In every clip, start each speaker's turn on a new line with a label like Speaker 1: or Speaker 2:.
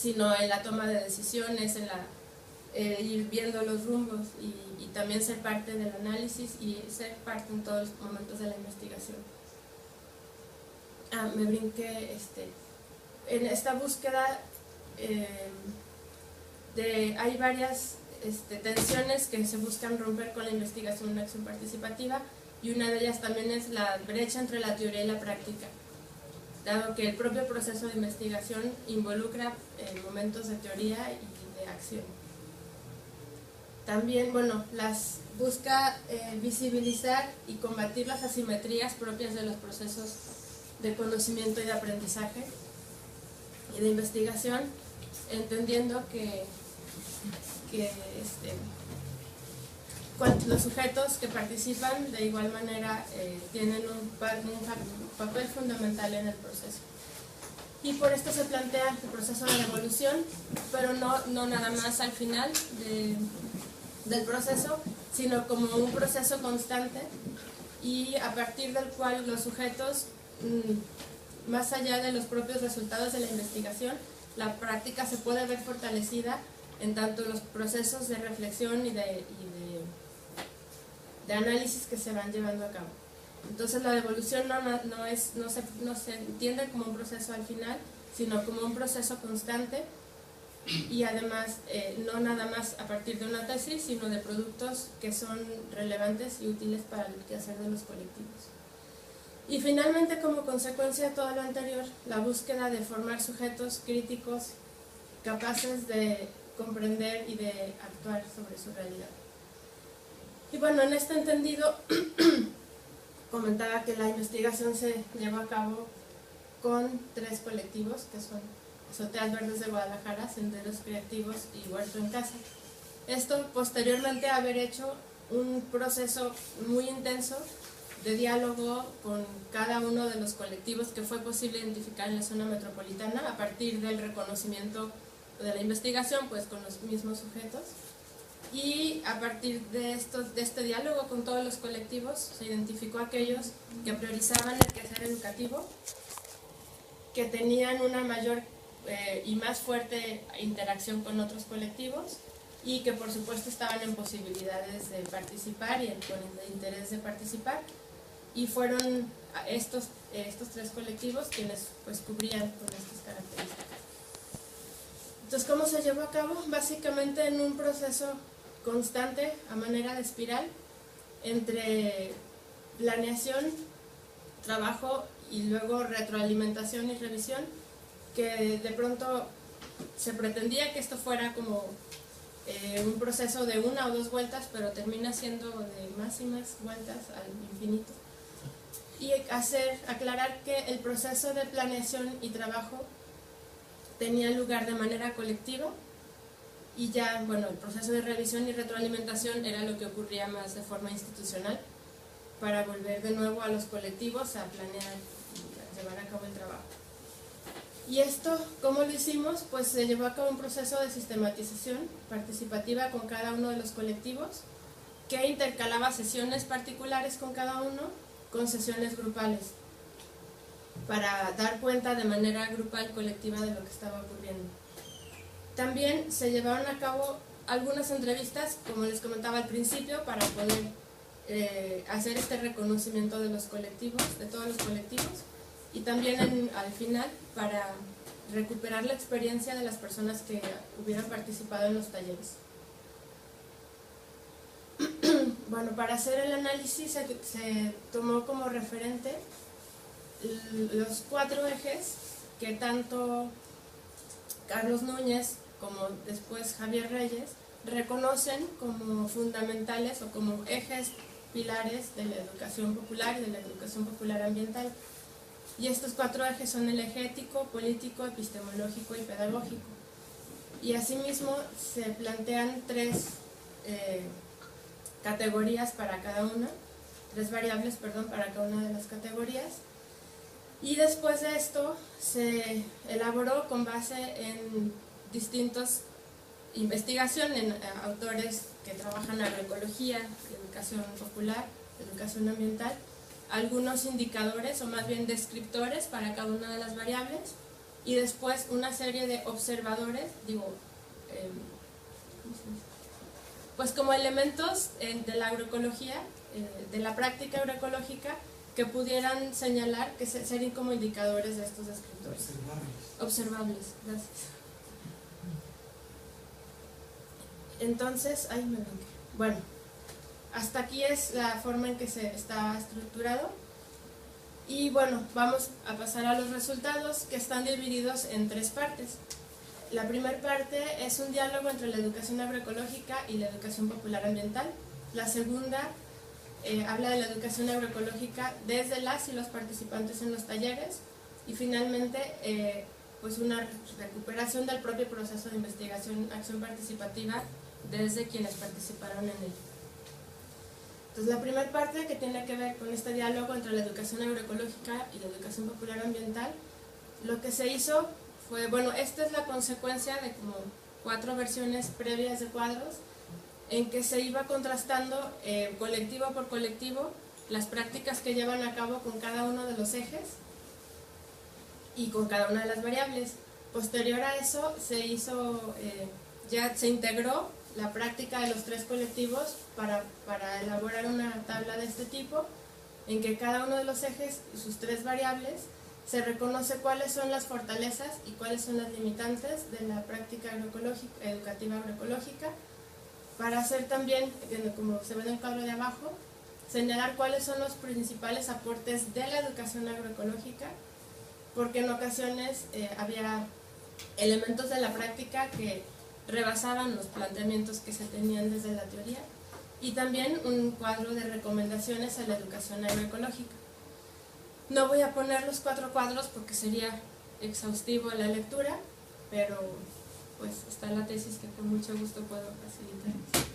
Speaker 1: sino en la toma de decisiones, en ir viendo los rumbos y también ser parte del análisis y ser parte en todos los momentos de la investigación. Me brinqué, en esta búsqueda hay varias tensiones que se buscan romper con la investigación en acción participativa, y una de ellas también es la brecha entre la teoría y la práctica, dado que el propio proceso de investigación involucra momentos de teoría y de acción. También, bueno, busca visibilizar y combatir las asimetrías propias de los procesos de conocimiento y de aprendizaje y de investigación, entendiendo que los sujetos que participan de igual manera tienen un papel fundamental en el proceso. Y por esto se plantea el proceso de revolución, pero no nada más al final del proceso, sino como un proceso constante y a partir del cual los sujetos, más allá de los propios resultados de la investigación, la práctica se puede ver fortalecida en tanto los procesos de reflexión y de análisis que se van llevando a cabo. Entonces la devolución no se entiende como un proceso al final, sino como un proceso constante, y además no nada más a partir de una tesis, sino de productos que son relevantes y útiles para el quehacer de los colectivos. Y finalmente, como consecuencia de todo lo anterior, la búsqueda de formar sujetos críticos capaces de comprender y de actuar sobre su realidad. Y bueno, en este entendido, comentaba que la investigación se llevó a cabo con 3 colectivos, que son Azoteas Verdes de Guadalajara, Senderos Creativos y Huerto en Casa. Esto posteriormente a haber hecho un proceso muy intenso de diálogo con cada uno de los colectivos que fue posible identificar en la zona metropolitana a partir del reconocimiento de la investigación, pues con los mismos sujetos. Y a partir de este diálogo con todos los colectivos se identificó aquellos que priorizaban el quehacer educativo, que tenían una mayor y más fuerte interacción con otros colectivos y que por supuesto estaban en posibilidades de participar y con el interés de participar, y fueron estos 3 colectivos quienes pues cubrían con estas características. Entonces, ¿cómo se llevó a cabo? Básicamente en un proceso constante a manera de espiral entre planeación, trabajo y luego retroalimentación y revisión, que de pronto se pretendía que esto fuera como un proceso de 1 o 2 vueltas, pero termina siendo de más y más vueltas al infinito. Y aclarar que el proceso de planeación y trabajo tenía lugar de manera colectiva, y ya, bueno, el proceso de revisión y retroalimentación era lo que ocurría más de forma institucional, para volver de nuevo a los colectivos a planear y a llevar a cabo el trabajo. Y esto, ¿cómo lo hicimos? Pues se llevó a cabo un proceso de sistematización participativa con cada uno de los colectivos, que intercalaba sesiones particulares con cada uno, con sesiones grupales, para dar cuenta de manera grupal, colectiva, de lo que estaba ocurriendo. También se llevaron a cabo algunas entrevistas, como les comentaba al principio, para poder hacer este reconocimiento de los colectivos, de todos los colectivos, y también al final para recuperar la experiencia de las personas que hubieran participado en los talleres. Bueno, para hacer el análisis se tomó como referente los 4 ejes que tanto Carlos Núñez como después Javier Reyes reconocen como fundamentales o como ejes pilares de la educación popular y de la educación popular ambiental. Y estos 4 ejes son el eje ético, político, epistemológico y pedagógico. Y asimismo se plantean 3 categorías para cada una, 3 variables, perdón, para cada una de las categorías. Y después de esto se elaboró con base en distintas investigaciones, en autores que trabajan agroecología, educación popular, educación ambiental, algunos indicadores o más bien descriptores para cada una de las variables, y después una serie de observadores, pues como elementos de la agroecología, de la práctica agroecológica, que pudieran señalar, que serían como indicadores de estos descriptores. Observables, gracias. Entonces, bueno, hasta aquí es la forma en que se está estructurado. Y bueno, vamos a pasar a los resultados, que están divididos en 3 partes. La primera parte es un diálogo entre la educación agroecológica y la educación popular ambiental. La segunda habla de la educación agroecológica desde las y los participantes en los talleres. Y finalmente, pues una recuperación del propio proceso de investigación, acción participativa, desde quienes participaron en él. Entonces, la primera parte, que tiene que ver con este diálogo entre la educación agroecológica y la educación popular ambiental, lo que se hizo fue, bueno, esta es la consecuencia de como 4 versiones previas de cuadros, en que se iba contrastando colectivo por colectivo las prácticas que llevan a cabo con cada uno de los ejes y con cada una de las variables. Posterior a eso se hizo, ya se integró la práctica de los 3 colectivos para elaborar una tabla de este tipo, en que cada uno de los ejes y sus 3 variables se reconoce cuáles son las fortalezas y cuáles son las limitantes de la práctica educativa agroecológica, para hacer también, como se ve en el cuadro de abajo, señalar cuáles son los principales aportes de la educación agroecológica, porque en ocasiones había elementos de la práctica que rebasaban los planteamientos que se tenían desde la teoría, y también un cuadro de recomendaciones a la educación agroecológica. No voy a poner los 4 cuadros porque sería exhaustivo la lectura, pero pues está la tesis que con mucho gusto puedo facilitar.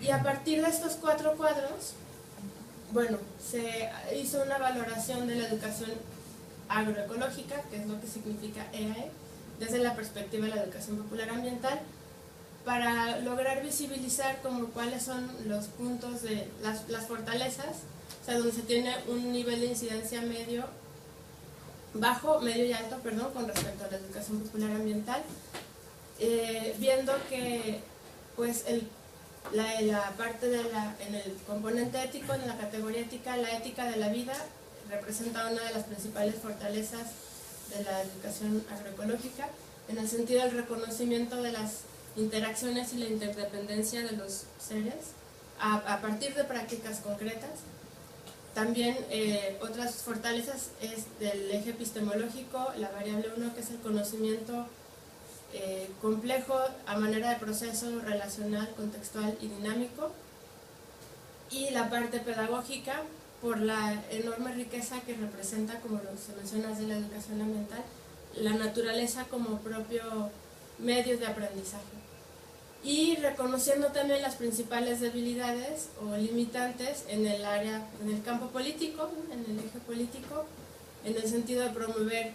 Speaker 1: Y a partir de estos 4 cuadros, bueno, se hizo una valoración de la educación agroecológica, que es lo que significa EAE, desde la perspectiva de la educación popular ambiental, para lograr visibilizar como cuáles son los puntos de las fortalezas, o sea, donde se tiene un nivel de incidencia bajo, medio y alto, perdón, con respecto a la educación popular ambiental, viendo que pues la parte en el componente ético, en la categoría ética, la ética de la vida representa una de las principales fortalezas de la educación agroecológica, en el sentido del reconocimiento de las interacciones y la interdependencia de los seres a partir de prácticas concretas. También otras fortalezas es del eje epistemológico, la variable 1, que es el conocimiento complejo a manera de proceso relacional, contextual y dinámico, y la parte pedagógica, por la enorme riqueza que representa, como se menciona desde la educación ambiental, la naturaleza como propio medio de aprendizaje, y reconociendo también las principales debilidades o limitantes en el campo político, en el eje político, en el sentido de promover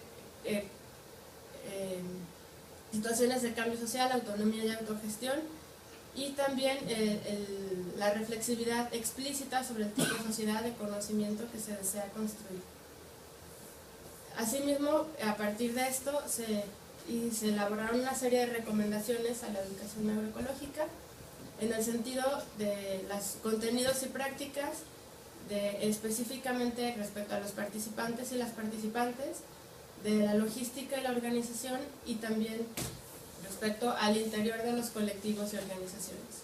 Speaker 1: situaciones de cambio social, autonomía y autogestión, y también la reflexividad explícita sobre el tipo de sociedad de conocimiento que se desea construir. Asimismo, a partir de esto se elaboraron una serie de recomendaciones a la educación agroecológica en el sentido de los contenidos y prácticas, específicamente respecto a los participantes y las participantes, de la logística y la organización, y también respecto al interior de los colectivos y organizaciones.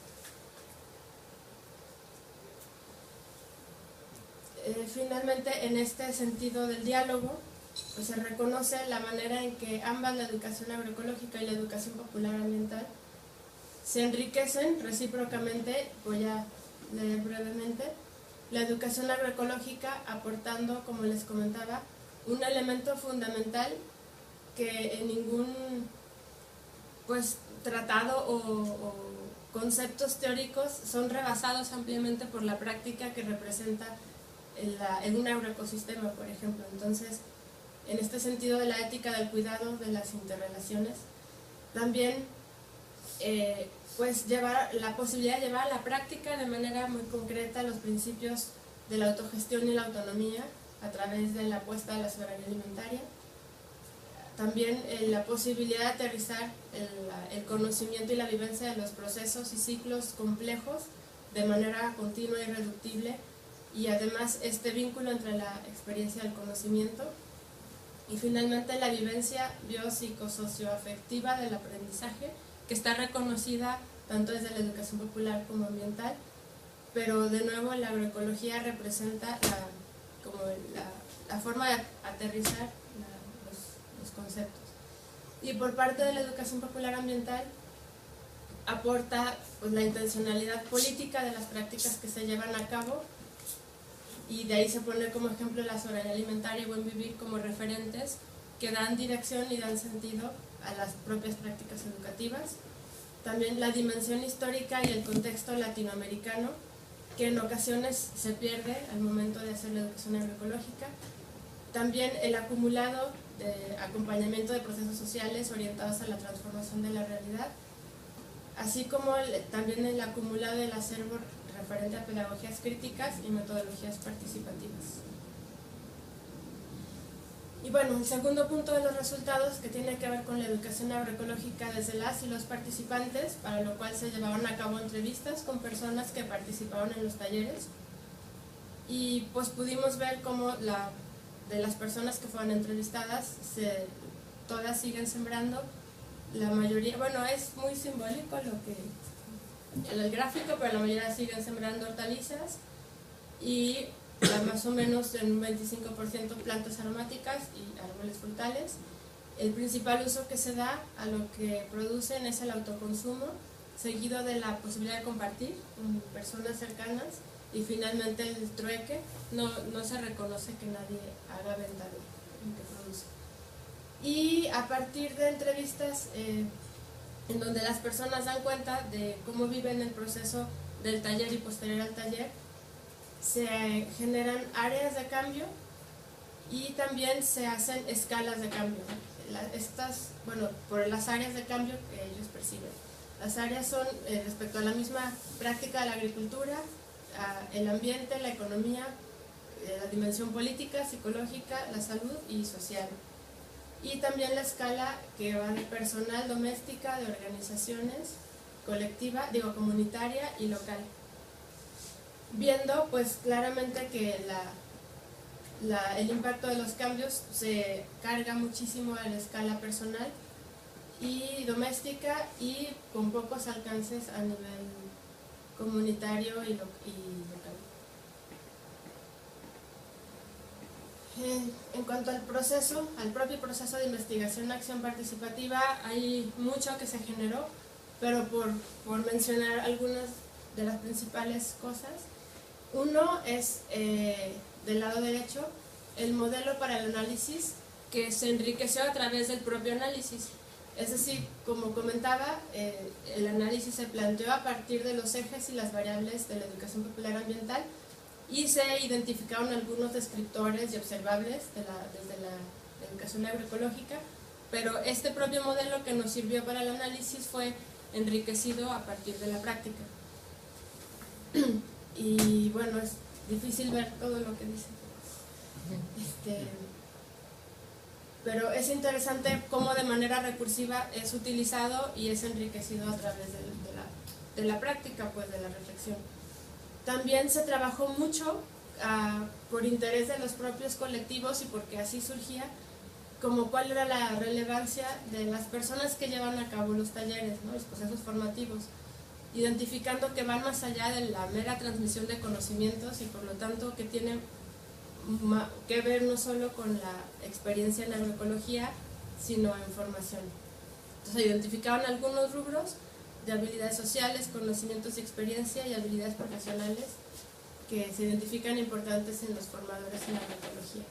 Speaker 1: Finalmente, en este sentido del diálogo, pues se reconoce la manera en que ambas, la educación agroecológica y la educación popular ambiental, se enriquecen recíprocamente. Voy a leer brevemente. La educación agroecológica aportando, como les comentaba, un elemento fundamental que en ningún tratado o conceptos teóricos son rebasados ampliamente por la práctica que representa en un agroecosistema, por ejemplo. Entonces, en este sentido de la ética del cuidado de las interrelaciones, también llevar la posibilidad de llevar a la práctica de manera muy concreta los principios de la autogestión y la autonomía a través de la apuesta a la soberanía alimentaria, también la posibilidad de aterrizar el conocimiento y la vivencia de los procesos y ciclos complejos de manera continua y irreductible, y además este vínculo entre la experiencia y el conocimiento, y finalmente la vivencia biopsicosocioafectiva del aprendizaje, que está reconocida tanto desde la educación popular como ambiental, pero de nuevo la agroecología representa la forma de aterrizar los conceptos. Y por parte de la educación popular ambiental aporta pues, la intencionalidad política de las prácticas que se llevan a cabo, y de ahí se pone como ejemplo la soberanía alimentaria y buen vivir como referentes que dan dirección y dan sentido a las propias prácticas educativas. También la dimensión histórica y el contexto latinoamericano, que en ocasiones se pierde al momento de hacer la educación agroecológica. También el acumulado de acompañamiento de procesos sociales orientados a la transformación de la realidad, así como también el acumulado del acervo referente a pedagogías críticas y metodologías participativas. Y bueno, el segundo punto de los resultados, que tiene que ver con la educación agroecológica desde las y los participantes, para lo cual se llevaron a cabo entrevistas con personas que participaron en los talleres, y pues pudimos ver cómo de las personas que fueron entrevistadas, todas siguen sembrando, la mayoría, bueno, es muy simbólico el gráfico, pero la mayoría siguen sembrando hortalizas y más o menos en un 25% plantas aromáticas y árboles frutales. El principal uso que se da a lo que producen es el autoconsumo, seguido de la posibilidad de compartir con personas cercanas, y finalmente el trueque. No se reconoce que nadie haga venta de lo que produce. Y a partir de entrevistas en donde las personas dan cuenta de cómo viven el proceso del taller y posterior al taller, se generan áreas de cambio y también se hacen escalas de cambio. Por las áreas de cambio que ellos perciben. Las áreas son respecto a la misma práctica de la agricultura, el ambiente, la economía, la dimensión política, psicológica, la salud y social. Y también la escala que va de personal, doméstica, de organizaciones, comunitaria y local. Viendo pues claramente que el impacto de los cambios se carga muchísimo a la escala personal y doméstica, y con pocos alcances a nivel comunitario y local. En cuanto al propio proceso de investigación acción participativa, hay mucho que se generó, pero por mencionar algunas de las principales cosas. Uno es, del lado derecho, el modelo para el análisis, que se enriqueció a través del propio análisis. Es decir, como comentaba, el análisis se planteó a partir de los ejes y las variables de la educación popular ambiental, y se identificaron algunos descriptores y observables desde la educación agroecológica, pero este propio modelo que nos sirvió para el análisis fue enriquecido a partir de la práctica. Y bueno, es difícil ver todo lo que dice. Pero es interesante cómo de manera recursiva es utilizado y es enriquecido a través de la práctica, pues de la reflexión. También se trabajó mucho por interés de los propios colectivos y porque así surgía, como cuál era la relevancia de las personas que llevan a cabo los talleres, ¿no? Los procesos formativos, identificando que van más allá de la mera transmisión de conocimientos y por lo tanto que tienen que ver no solo con la experiencia en agroecología, sino en formación. Entonces identificaban algunos rubros de habilidades sociales, conocimientos y experiencia, y habilidades profesionales que se identifican importantes en los formadores en la agroecología.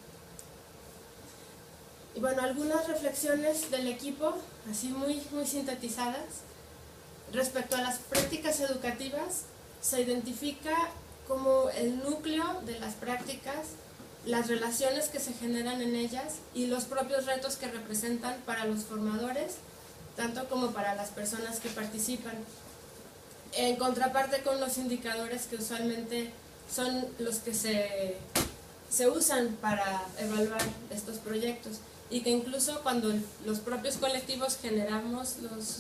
Speaker 1: Y bueno, algunas reflexiones del equipo, así muy sintetizadas. Respecto a las prácticas educativas, se identifica como el núcleo de las prácticas, las relaciones que se generan en ellas y los propios retos que representan para los formadores, tanto como para las personas que participan. En contraparte con los indicadores que usualmente son los que se usan para evaluar estos proyectos, y que incluso cuando los propios colectivos generamos los